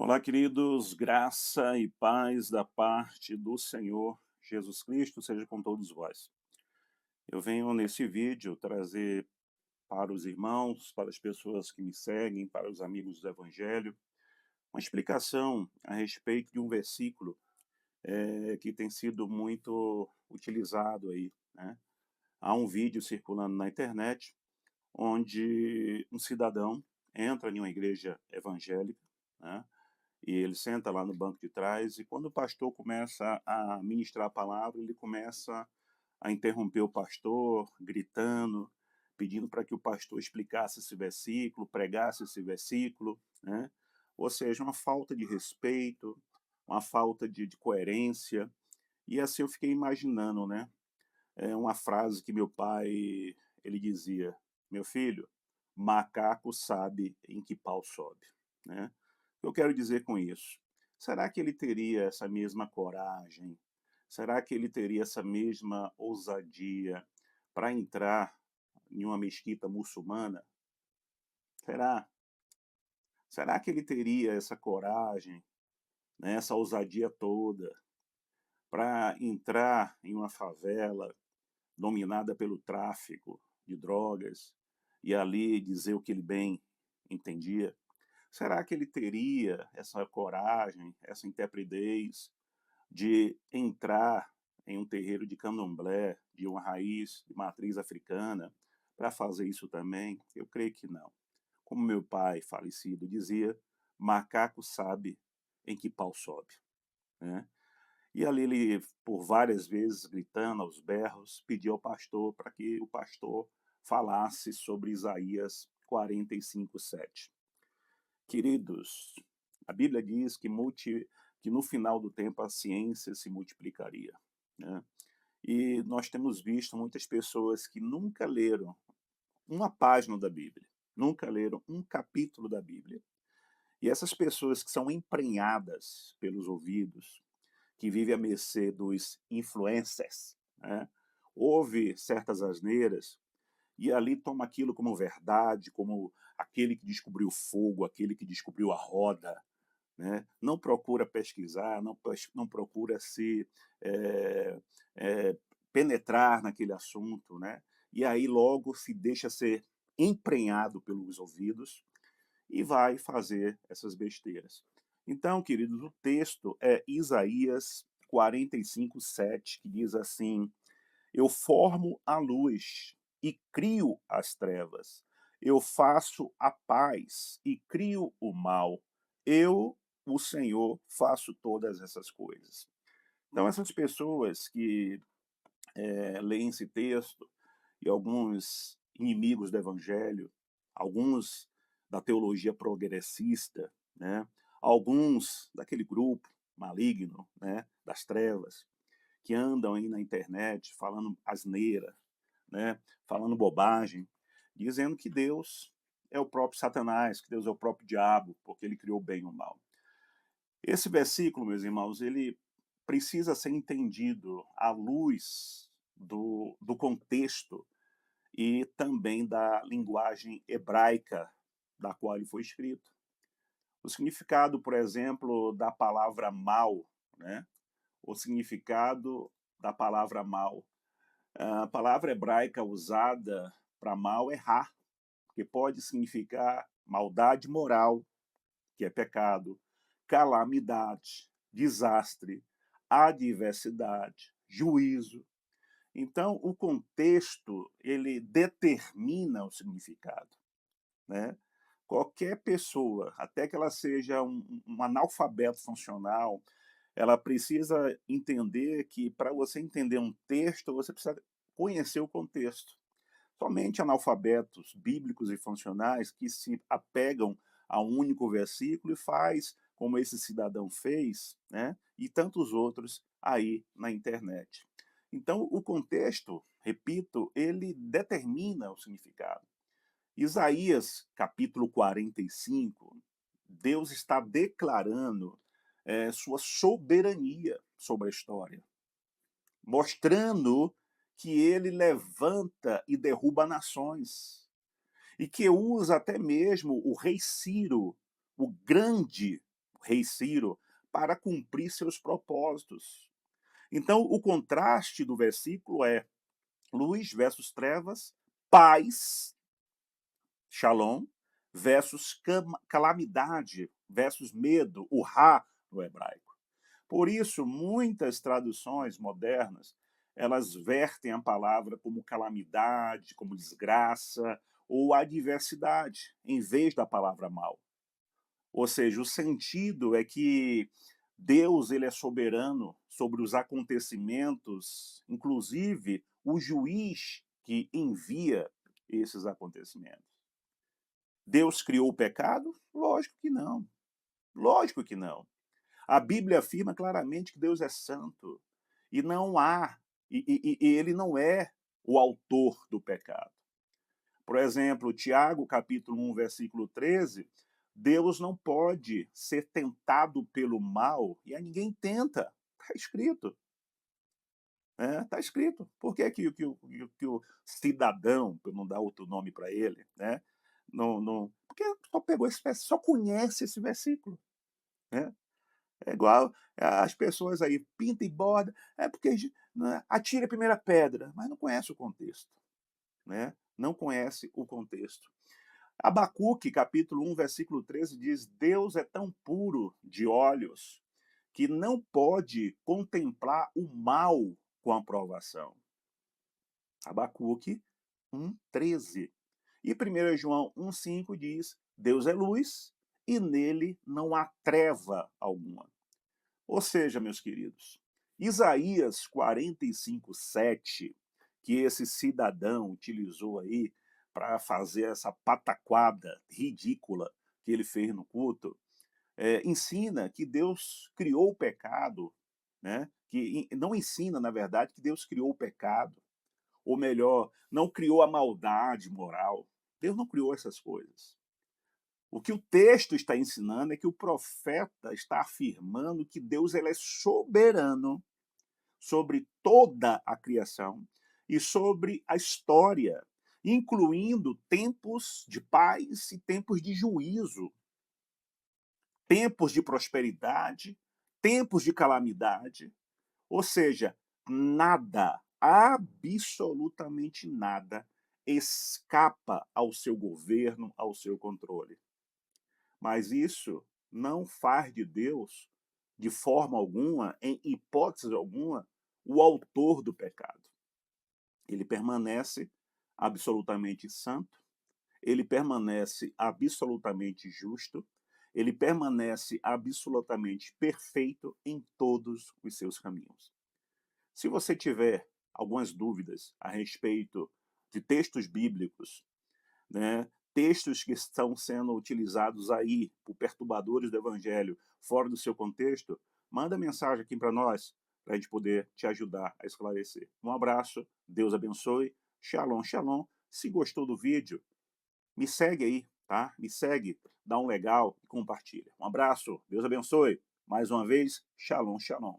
Olá, queridos, graça e paz da parte do Senhor Jesus Cristo seja com todos vós. Eu venho nesse vídeo trazer para os irmãos, para as pessoas que me seguem, para os amigos do Evangelho, uma explicação a respeito de um versículo que tem sido muito utilizado aí, né? Há um vídeo circulando na internet onde um cidadão entra em uma igreja evangélica, né? E ele senta lá no banco de trás, e quando o pastor começa a ministrar a palavra, ele começa a interromper o pastor, gritando, pedindo para que o pastor explicasse esse versículo, pregasse esse versículo, né? Ou seja, uma falta de respeito, uma falta de coerência. E assim eu fiquei imaginando, né? Uma frase que meu pai, ele dizia: meu filho, macaco sabe em que pau sobe, né? O que eu quero dizer com isso? Será que ele teria essa mesma coragem? Será que ele teria essa mesma ousadia para entrar em uma mesquita muçulmana? Será? Será que ele teria essa coragem, né, essa ousadia toda para entrar em uma favela dominada pelo tráfico de drogas e ali dizer o que ele bem entendia? Será que ele teria essa coragem, essa intrepidez de entrar em um terreiro de candomblé, de uma raiz, de matriz africana, para fazer isso também? Eu creio que não. Como meu pai falecido dizia, macaco sabe em que pau sobe, né? E ali ele, por várias vezes, gritando aos berros, pediu ao pastor para que o pastor falasse sobre Isaías 45:7. Queridos, a Bíblia diz que no final do tempo a ciência se multiplicaria, né? E nós temos visto muitas pessoas que nunca leram uma página da Bíblia, nunca leram um capítulo da Bíblia. E essas pessoas que são emprenhadas pelos ouvidos, que vivem à mercê dos influencers, né? Ouve certas asneiras e ali toma aquilo como verdade, como aquele que descobriu o fogo, aquele que descobriu a roda, né? Não procura pesquisar, não procura se eh, eh, penetrar naquele assunto, né? E aí logo se deixa ser emprenhado pelos ouvidos e vai fazer essas besteiras. Então, queridos, o texto é Isaías 45:7, que diz assim: eu formo a luz e crio as trevas. Eu faço a paz e crio o mal. Eu, o Senhor, faço todas essas coisas. Então, essas pessoas que leem esse texto, e alguns inimigos do evangelho, alguns da teologia progressista, né? Alguns daquele grupo maligno, né, das trevas, que andam aí na internet falando asneira, né, falando bobagem, dizendo que Deus é o próprio Satanás, que Deus é o próprio diabo, porque ele criou o bem e o mal. Esse versículo, meus irmãos, ele precisa ser entendido à luz do contexto e também da linguagem hebraica da qual ele foi escrito. O significado, por exemplo, da palavra mal, né? O significado da palavra mal. A palavra hebraica usada para mal é ra, que pode significar maldade moral, que é pecado, calamidade, desastre, adversidade, juízo. Então, o contexto, ele determina o significado, né? Qualquer pessoa, até que ela seja um analfabeto funcional, ela precisa entender que para você entender um texto, você precisa conhecer o contexto. Somente analfabetos bíblicos e funcionais que se apegam a um único versículo e faz como esse cidadão fez, né? E tantos outros aí na internet. Então, o contexto, repito, ele determina o significado. Isaías, capítulo 45, Deus está declarando sua soberania sobre a história, mostrando que ele levanta e derruba nações, e que usa até mesmo o rei Ciro, o grande rei Ciro, para cumprir seus propósitos. Então, o contraste do versículo é luz versus trevas, paz, shalom, versus calamidade, versus medo, o ra no hebraico. Por isso, muitas traduções modernas, elas vertem a palavra como calamidade, como desgraça ou adversidade, em vez da palavra mal. Ou seja, o sentido é que Deus ele é soberano sobre os acontecimentos, inclusive o juiz que envia esses acontecimentos. Deus criou o pecado? Lógico que não. Lógico que não. A Bíblia afirma claramente que Deus é santo e não há, e ele não é o autor do pecado. Por exemplo, Tiago, capítulo 1, versículo 13, Deus não pode ser tentado pelo mal, e a ninguém tenta. Está escrito. Está escrito. Por que, que o cidadão, para não dar outro nome para ele, né? Porque só pegou só conhece esse versículo. Né? É igual as pessoas aí, pinta e borda, é porque né, atira a primeira pedra, mas não conhece o contexto. Né? Não conhece o contexto. Abacuque, capítulo 1, versículo 13, diz: Deus é tão puro de olhos que não pode contemplar o mal com aprovação. Abacuque 1, 13. E 1 João 1,5 diz: Deus é luz e nele não há treva alguma. Ou seja, meus queridos, Isaías 45, 7, que esse cidadão utilizou aí para fazer essa pataquada ridícula que ele fez no culto, ensina que Deus criou o pecado, né? Que não ensina, na verdade, que Deus criou o pecado, ou melhor, não criou a maldade moral. Deus não criou essas coisas. O que o texto está ensinando é que o profeta está afirmando que Deus ele é soberano sobre toda a criação e sobre a história, incluindo tempos de paz e tempos de juízo, tempos de prosperidade, tempos de calamidade. Ou seja, nada, absolutamente nada, escapa ao seu governo, ao seu controle. Mas isso não faz de Deus, de forma alguma, em hipótese alguma, o autor do pecado. Ele permanece absolutamente santo, ele permanece absolutamente justo, ele permanece absolutamente perfeito em todos os seus caminhos. Se você tiver algumas dúvidas a respeito de textos bíblicos, né, textos que estão sendo utilizados aí por perturbadores do evangelho fora do seu contexto, manda mensagem aqui para nós, para a gente poder te ajudar a esclarecer. Um abraço, Deus abençoe, shalom, shalom. Se gostou do vídeo, me segue aí, tá? Me segue, dá um legal e compartilha. Um abraço, Deus abençoe. Mais uma vez, shalom, shalom.